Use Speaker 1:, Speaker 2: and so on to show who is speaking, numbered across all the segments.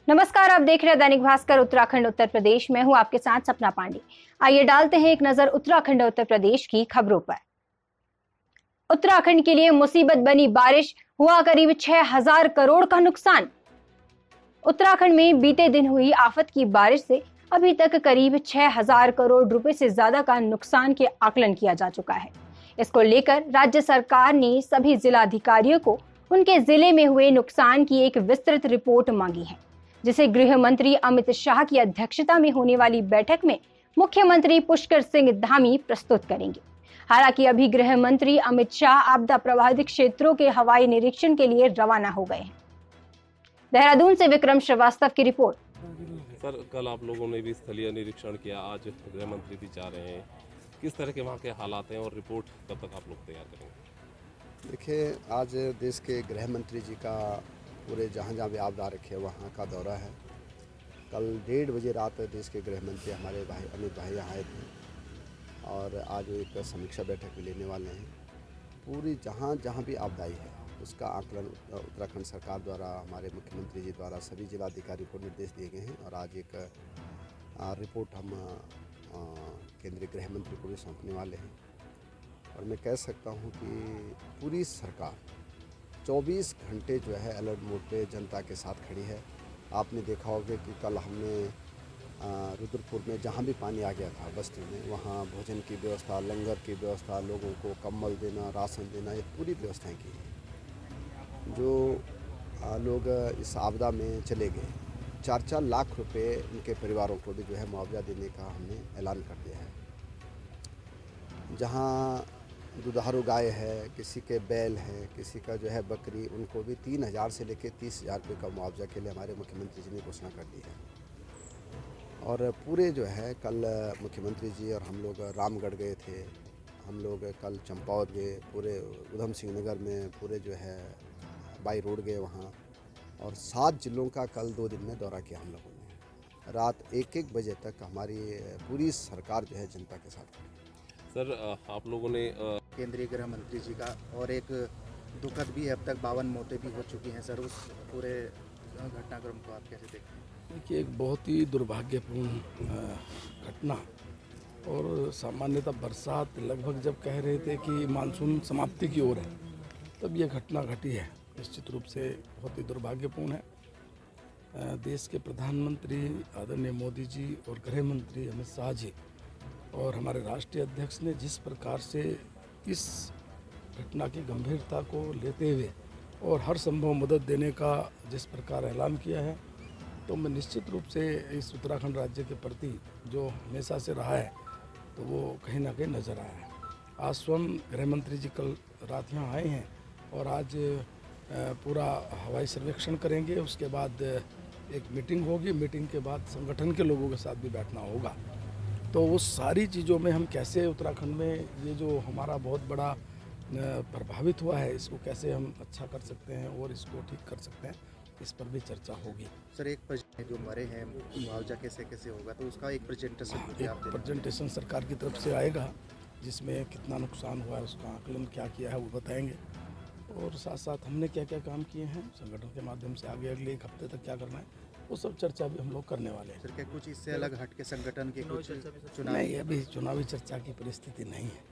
Speaker 1: नमस्कार, आप देख रहे हैं दैनिक भास्कर उत्तराखंड उत्तर प्रदेश में। हूं आपके साथ सपना पांडे। आइए डालते हैं एक नजर उत्तराखंड और उत्तर प्रदेश की खबरों पर। उत्तराखंड के लिए मुसीबत बनी बारिश, हुआ करीब 6000 करोड़ का नुकसान। उत्तराखंड में बीते दिन हुई आफत की बारिश से अभी तक करीब 6000 करोड़ रुपए से ज्यादा का नुकसान के आकलन किया जा चुका है। इसको लेकर राज्य सरकार ने सभी जिलाधिकारियों को उनके जिले में हुए नुकसान की एक विस्तृत रिपोर्ट मांगी है, जिसे गृह मंत्री अमित शाह की अध्यक्षता में होने वाली बैठक में मुख्यमंत्री पुष्कर सिंह धामी प्रस्तुत करेंगे। हालांकि अभी गृह मंत्री अमित शाह आपदा प्रभावित क्षेत्रों के हवाई निरीक्षण के लिए रवाना हो गए हैं। देहरादून से विक्रम श्रीवास्तव की रिपोर्ट।
Speaker 2: सर, कल आप लोगों ने भी स्थलीय निरीक्षण किया, आज गृह मंत्री भी जा रहे हैं। किस तरह के वहाँ के हालात हैं और रिपोर्ट कब तक आप लोग तैयार करेंगे?
Speaker 3: देखिए, आज देश के गृह मंत्री जी का पूरे जहाँ भी आपदा रखे वहाँ का दौरा है। कल 1:30 बजे रात देश के गृह मंत्री हमारे भाई अमित भाई यहाँ आए थे और आज एक समीक्षा बैठक भी लेने वाले हैं। पूरी जहाँ भी आपदाई है उसका आकलन उत्तराखंड सरकार द्वारा, हमारे मुख्यमंत्री जी द्वारा सभी जिलाधिकारी को निर्देश दिए गए हैं और आज एक रिपोर्ट हम केंद्रीय गृह मंत्री को भी सौंपने वाले हैं। और मैं कह सकता हूँ कि पूरी सरकार 24 घंटे जो है अलर्ट मोड पे जनता के साथ खड़ी है। आपने देखा होगा कि कल हमने रुद्रपुर में जहाँ भी पानी आ गया था बस्ती में, वहाँ भोजन की व्यवस्था, लंगर की व्यवस्था, लोगों को कंबल देना, राशन देना, ये पूरी व्यवस्थाएं की हैं। जो लोग इस आपदा में चले गए, 4-4 लाख रुपए उनके परिवारों को भी जो है मुआवजा देने का हमने ऐलान कर दिया है। जहाँ दुधारू गाय है, किसी के बैल हैं, किसी का जो है बकरी, उनको भी 3000 से लेकर 30,000 रुपये का मुआवजा के लिए हमारे मुख्यमंत्री जी ने घोषणा कर दी है। और पूरे जो है कल मुख्यमंत्री जी और हम लोग रामगढ़ गए थे, हम लोग कल चंपावत गए, पूरे उधम सिंह नगर में पूरे जो है बाई रोड गए वहाँ, और 7 जिलों का कल 2 दिन में दौरा किया हम लोगों ने। रात 1-1 बजे तक हमारी पूरी सरकार जो है जनता के साथ खड़ी।
Speaker 2: सर, आप लोगों ने
Speaker 4: केंद्रीय गृह मंत्री जी का और एक दुखद भी है, अब तक 52 मौतें भी हो चुकी हैं। सर, उस पूरे घटनाक्रम को आप कैसे देखते हैं?
Speaker 5: देखिए, एक बहुत ही दुर्भाग्यपूर्ण घटना, और सामान्यतः बरसात लगभग जब कह रहे थे कि मानसून समाप्ति की ओर है, तब ये घटना घटी है। निश्चित रूप से बहुत ही दुर्भाग्यपूर्ण है। देश के प्रधानमंत्री आदरणीय मोदी जी और गृह मंत्री अमित शाह जी और हमारे राष्ट्रीय अध्यक्ष ने जिस प्रकार से इस घटना की गंभीरता को लेते हुए और हर संभव मदद देने का जिस प्रकार ऐलान किया है, तो मैं निश्चित रूप से इस उत्तराखंड राज्य के प्रति जो हमेशा से रहा है, तो वो कहीं ना कहीं नज़र आया है। आज स्वयं गृह मंत्री जी कल रात यहाँ आए हैं और आज पूरा हवाई सर्वेक्षण करेंगे। उसके बाद एक मीटिंग होगी, मीटिंग के बाद संगठन के लोगों के साथ भी बैठना होगा। तो उस सारी चीज़ों में हम कैसे उत्तराखंड में ये जो हमारा बहुत बड़ा प्रभावित हुआ है, इसको कैसे हम अच्छा कर सकते हैं और इसको ठीक कर सकते हैं, इस पर भी चर्चा होगी।
Speaker 4: सर, एक जो मरे हैं मुआवजा कैसे होगा, तो उसका एक
Speaker 5: प्रेजेंटेशन सरकार की तरफ से आएगा, जिसमें कितना नुकसान हुआ है उसका आकलन क्या किया है वो बताएंगे, और साथ साथ हमने क्या क्या काम किए हैं संगठन के माध्यम से आगे अगले 1 हफ्ते तक क्या करना है, वो सब चर्चा भी हम लोग करने वाले हैं।
Speaker 4: सर, क्या कुछ इससे अलग हट के संगठन के कुछ चुनाव?
Speaker 5: नहीं, अभी चुनावी चर्चा की परिस्थिति नहीं है,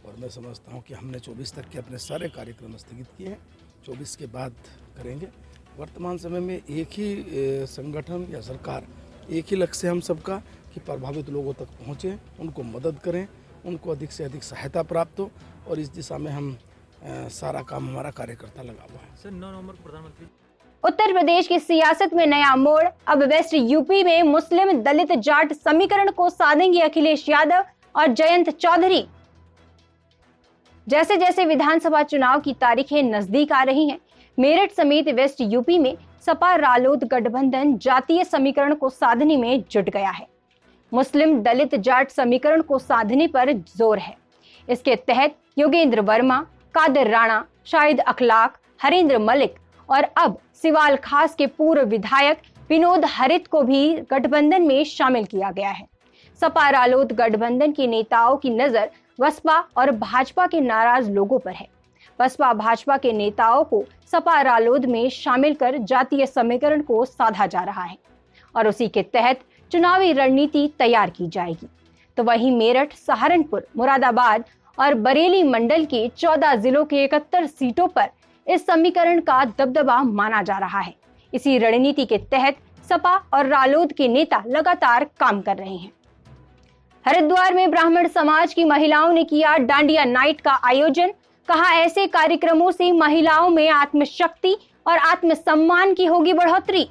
Speaker 5: और मैं समझता हूँ कि हमने 24 तक के अपने सारे कार्यक्रम स्थगित किए हैं, 24 के बाद करेंगे। वर्तमान समय में एक ही संगठन या सरकार, एक ही लक्ष्य है हम सबका कि प्रभावित लोगों तक पहुँचें, उनको मदद करें, उनको अधिक से अधिक सहायता प्राप्त हो, और इस दिशा में हम सारा काम हमारा कार्यकर्ता लगा हुआ है।
Speaker 6: सर, 9 नवंबर प्रधानमंत्री।
Speaker 1: उत्तर प्रदेश की सियासत में नया मोड़। अब वेस्ट यूपी में मुस्लिम दलित जाट समीकरण को साधेंगे अखिलेश यादव और जयंत चौधरी। जैसे जैसे विधानसभा चुनाव की तारीखें नजदीक आ रही हैं, मेरठ समेत वेस्ट यूपी में सपा रालोद गठबंधन जातीय समीकरण को साधने में जुट गया है। मुस्लिम दलित जाट समीकरण को साधने पर जोर है। इसके तहत योगेंद्र वर्मा, कादिर राणा, शाहिद अखलाक, हरेंद्र मलिक और अब सिवाल खास के पूर्व विधायक विनोद हरित को भी गठबंधन में शामिल किया गया है। सपा रालोद गठबंधन के नेताओं की नजर बसपा और भाजपा के नाराज लोगों पर है। बसपा भाजपा के नेताओं को सपा रालोद में शामिल कर जातीय समीकरण को साधा जा रहा है और उसी के तहत चुनावी रणनीति तैयार की जाएगी। तो वहीं मेरठ, सहारनपुर, मुरादाबाद और बरेली मंडल के 14 जिलों के 71 सीटों पर इस समीकरण का दबदबा माना जा रहा है। इसी रणनीति के तहत सपा और रालोद के नेता लगातार काम कर रहे हैं। हरिद्वार में ब्राह्मण समाज की महिलाओं ने किया डांडिया नाइट का आयोजन। कहा, ऐसे कार्यक्रमों से महिलाओं में आत्मशक्ति और आत्मसम्मान की होगी बढ़ोतरी।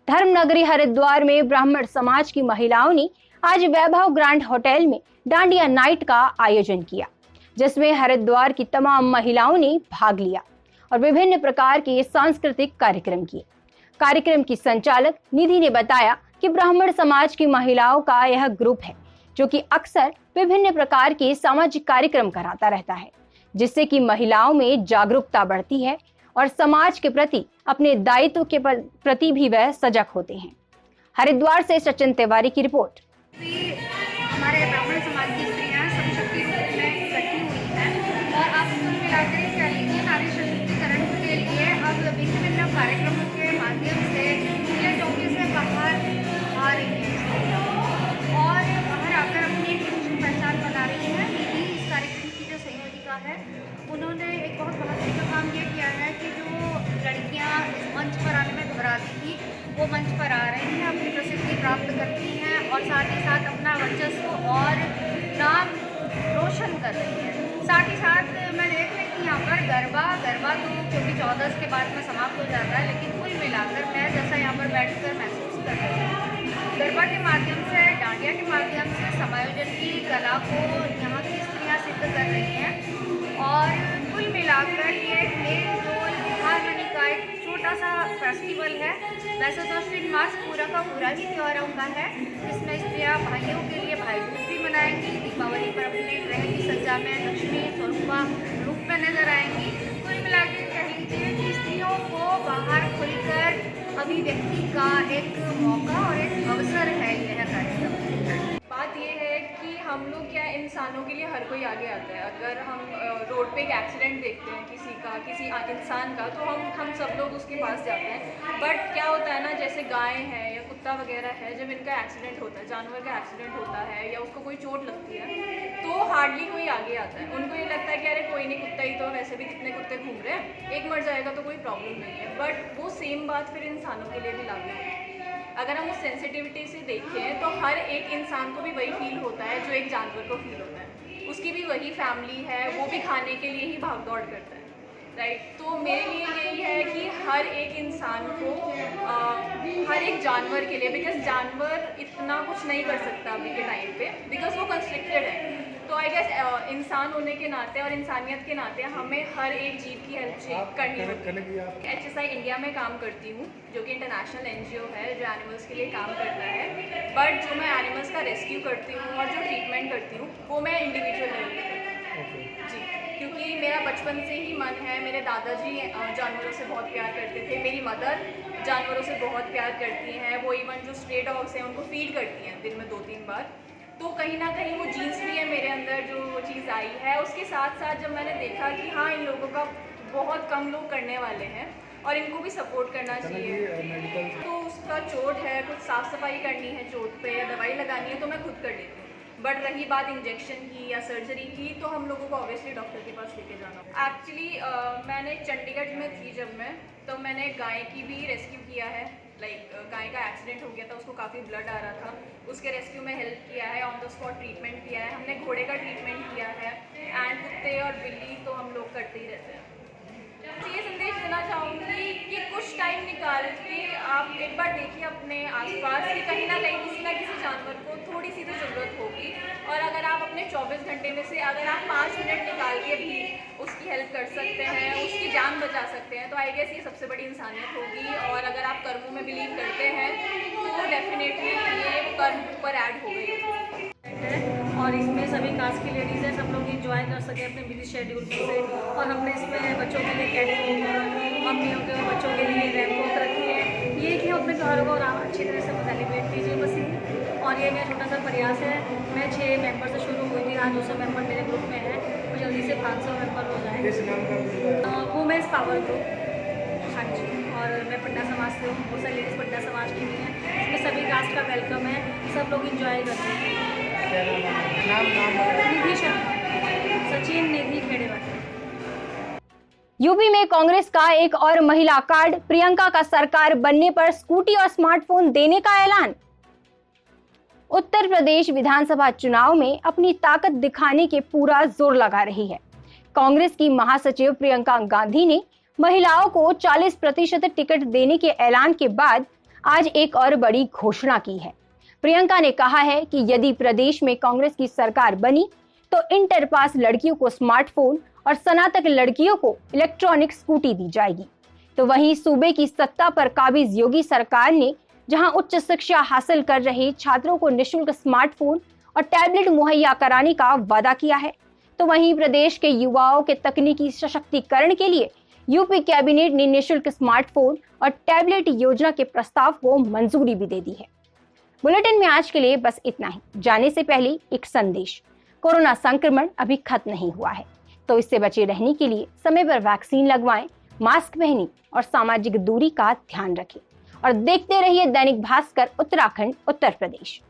Speaker 1: धर्मनगरी हरिद्वार में ब्राह्मण समाज की महिलाओं ने आज वैभव ग्रैंड होटल में डांडिया नाइट का आयोजन किया, जिसमें हरिद्वार की तमाम महिलाओं ने भाग लिया और विभिन्न प्रकार के सांस्कृतिक कार्यक्रम किए। कार्यक्रम की संचालक निधि ने बताया कि ब्राह्मण समाज की महिलाओं का यह ग्रुप है जो कि अक्सर विभिन्न प्रकार के सामाजिक कार्यक्रम कराता रहता है, जिससे कि महिलाओं में जागरूकता बढ़ती है और समाज के प्रति अपने दायित्व के प्रति भी वह सजग होते हैं। हरिद्वार से सचिन तिवारी की रिपोर्ट।
Speaker 6: हमारे ब्राह्मण समाज की स्त्रियां सशक्ति रूप में इकट्ठी हुई हैं और अब कुल मिलाकर कह लीजिए नारी सशक्तिकरण के लिए अब विभिन्न कार्यक्रमों के माध्यम से खुले टोके से बाहर आ रही हैं और बाहर आकर अपनी एक पहचान बना रही हैं। निधि इस कार्यक्रम की जो संयोजिका है, उन्होंने एक बहुत महत्वपूर्ण का काम ये किया है कि जो लड़कियां इस मंच पर आने में घबराती थी, वो मंच पर आ रही हैं, अपनी प्रसिद्धि प्राप्त करती हैं और साथ ही साथ अपना वर्चस्व और नाम रोशन कर रही हैं। साथ ही साथ मैं देख रही थी यहाँ पर गरबा तो क्योंकि 14 के बाद में समाप्त हो जाता है, लेकिन कुल मिलाकर मैं जैसा यहाँ पर बैठकर महसूस कर रही हूँ, गरबा के माध्यम से, डांडिया के माध्यम से समायोजन की कला को यहाँ की स्त्रियाँ सिद्ध कर रही हैं और कुल मिलाकर ये मेल जोल हारमोनी का एक छोटा सा फेस्टिवल है। वैसे तो श्री मास पूरा का पूरा ही त्योहारों का है, जिसमें स्त्रियाँ भाइयों के लिए भाई दूज भी मनाएंगी, दीपावली पर अपने ग्रह की सज्जा में लक्ष्मी स्वरूपा रूप में नजर आएंगी। कुल मिलाकर कह लीजिए कि स्त्रियों को बाहर खुलकर अभिव्यक्ति का एक मौका और एक अवसर है यह कार्यक्रम।
Speaker 7: बात ये है कि हम लोग क्या इंसानों के लिए हर कोई आगे आता है। अगर हम रोड पे एक एक्सीडेंट देखते हैं किसी इंसान का, तो हम सब लोग उसके पास जाते हैं। बट क्या होता है ना, जैसे गाय है या कुत्ता वगैरह है, जब इनका एक्सीडेंट होता है, जानवर का एक्सीडेंट होता है या उसको कोई चोट लगती है, तो हार्डली कोई आगे आता है। उनको ये लगता है कि अरे कोई नहीं, कुत्ता ही तो, वैसे भी कितने कुत्ते घूम रहे हैं, एक मर जाएगा तो कोई प्रॉब्लम नहीं है। बट वो सेम बात फिर इंसानों के लिए भी लागू है। अगर हम उस सेंसिटिविटी से देखें तो हर एक इंसान को भी वही फील होता है जो एक जानवर को फील होता है। उसकी भी वही फैमिली है, वो भी खाने के लिए ही भाग दौड़ करता है, राइट। तो मेरे लिए यही है कि हर एक इंसान को हर एक जानवर के लिए, बिकॉज जानवर इतना कुछ नहीं कर सकता अभी के टाइम पे, बिकॉज वो कंस्ट्रिक्टेड है। तो आई गेस इंसान होने के नाते और इंसानियत के नाते हमें हर एक जीव की हेल्प करनी होती है। HSI इंडिया में काम करती हूँ, जो कि इंटरनेशनल NGO है जो एनिमल्स के लिए काम करता है। बट जो मैं एनिमल्स का रेस्क्यू करती हूँ और जो ट्रीटमेंट करती हूँ, वो मैं इंडिविजुअल लेवल पे करती हूँ जी, क्योंकि मेरा बचपन से ही मन है। मेरे दादाजी जानवरों से बहुत प्यार करते थे, मेरी मदर जानवरों से बहुत प्यार करती हैं। वो इवन जो स्ट्रे डॉग्स हैं उनको फीड करती हैं दिन में 2-3 बार। तो कहीं ना कहीं वो जीन्स भी है मेरे अंदर, जो वो चीज़ आई है। उसके साथ साथ जब मैंने देखा कि हाँ, इन लोगों का बहुत कम लोग करने वाले हैं और इनको भी सपोर्ट करना चाहिए, तो उसका चोट है, कुछ साफ़ सफाई करनी है चोट पे या दवाई लगानी है, तो मैं खुद कर लेती हूँ। बट रही बात इंजेक्शन की या सर्जरी की, तो हम लोगों को ऑब्वियसली डॉक्टर के पास लेके जाना होगा। एक्चुअली मैंने चंडीगढ़ में थी जब मैं, तो मैंने गाय की भी रेस्क्यू किया है। लाइक गाय का एक्सीडेंट हो गया था, उसको काफ़ी ब्लड आ रहा था, उसके रेस्क्यू में हेल्प किया है, ऑन द स्पॉट ट्रीटमेंट किया है, हमने घोड़े का ट्रीटमेंट किया है, एंड कुत्ते और बिल्ली तो हम लोग करते ही रहते हैं। तो ये संदेश देना चाहूँगी कि कुछ टाइम निकाल के आप एक बार देखिए अपने आसपास कि कहीं ना कहीं किसी ना किसी जानवर को थोड़ी सी तो ज़रूरत होगी, और अगर आप अपने 24 घंटे में से अगर आप 5 मिनट निकाल के भी उसकी हेल्प कर सकते हैं, उसकी जान बचा सकते हैं, तो आई गेस ये सबसे बड़ी इंसानियत होगी। और अगर आप कर्मों में बिलीव करते हैं तो डेफिनेटली ये कर्म ऊपर ऐड हो गई
Speaker 8: और इसमें सभी कास्ट की लेडीज़ हैं, सब लोग इंजॉय कर सके अपने बिजी शेड्यूल से। और हमने इसमें बच्चों के लिए कैटरिंग, मम्मियों के और बच्चों के लिए रैंप वॉक रखी है। ये कि अपने त्योहारों को अच्छी तरह से सेलिब्रेट कीजिए बस ये। और ये मेरा छोटा सा प्रयास है। मैं 6 मेंबर से शुरू हुई थी, आज 200 मेंबर मेरे ग्रुप में हैं। वो जल्दी से 500 मेंबर हो जाए। वुमेन्स पावर ग्रुप, हाँ जी, और मैं पट्टा समाज से हूँ, बहुत सारी लेडीज़ पट्टा समाज की भी हैं, इसमें सभी कास्ट का वेलकम है, सब लोग इंजॉय करते हैं। निधि शर्मा, सचिन निधि खेड़ेवाली।
Speaker 1: यूपी में कांग्रेस का एक और महिला कार्ड, प्रियंका का सरकार बनने पर स्कूटी और स्मार्टफोन देने का ऐलान। उत्तर प्रदेश विधानसभा चुनाव में अपनी ताकत दिखाने के पूरा जोर लगा रही है कांग्रेस की महासचिव प्रियंका गांधी ने महिलाओं को 40% टिकट देने के ऐलान के बाद आज एक और बड़ी घोषणा की है। प्रियंका ने कहा है कि यदि प्रदेश में कांग्रेस की सरकार बनी तो इंटर पास लड़कियों को स्मार्टफोन और स्नातक लड़कियों को इलेक्ट्रॉनिक स्कूटी दी जाएगी। तो वहीं सूबे की सत्ता पर काबिज योगी सरकार ने जहां उच्च शिक्षा हासिल कर रहे छात्रों को निःशुल्क स्मार्टफोन और टैबलेट मुहैया कराने का वादा किया है, तो वहीं प्रदेश के युवाओं के तकनीकी सशक्तिकरण के लिए यूपी कैबिनेट ने निःशुल्क स्मार्टफोन और टैबलेट योजना के प्रस्ताव को मंजूरी भी दे दी है। बुलेटिन में आज के लिए बस इतना ही। जाने से पहले एक संदेश, कोरोना संक्रमण अभी खत्म नहीं हुआ है, तो इससे बचे रहने के लिए समय पर वैक्सीन लगवाएं, मास्क पहनें और सामाजिक दूरी का ध्यान रखें और देखते रहिए दैनिक भास्कर उत्तराखंड उत्तर प्रदेश।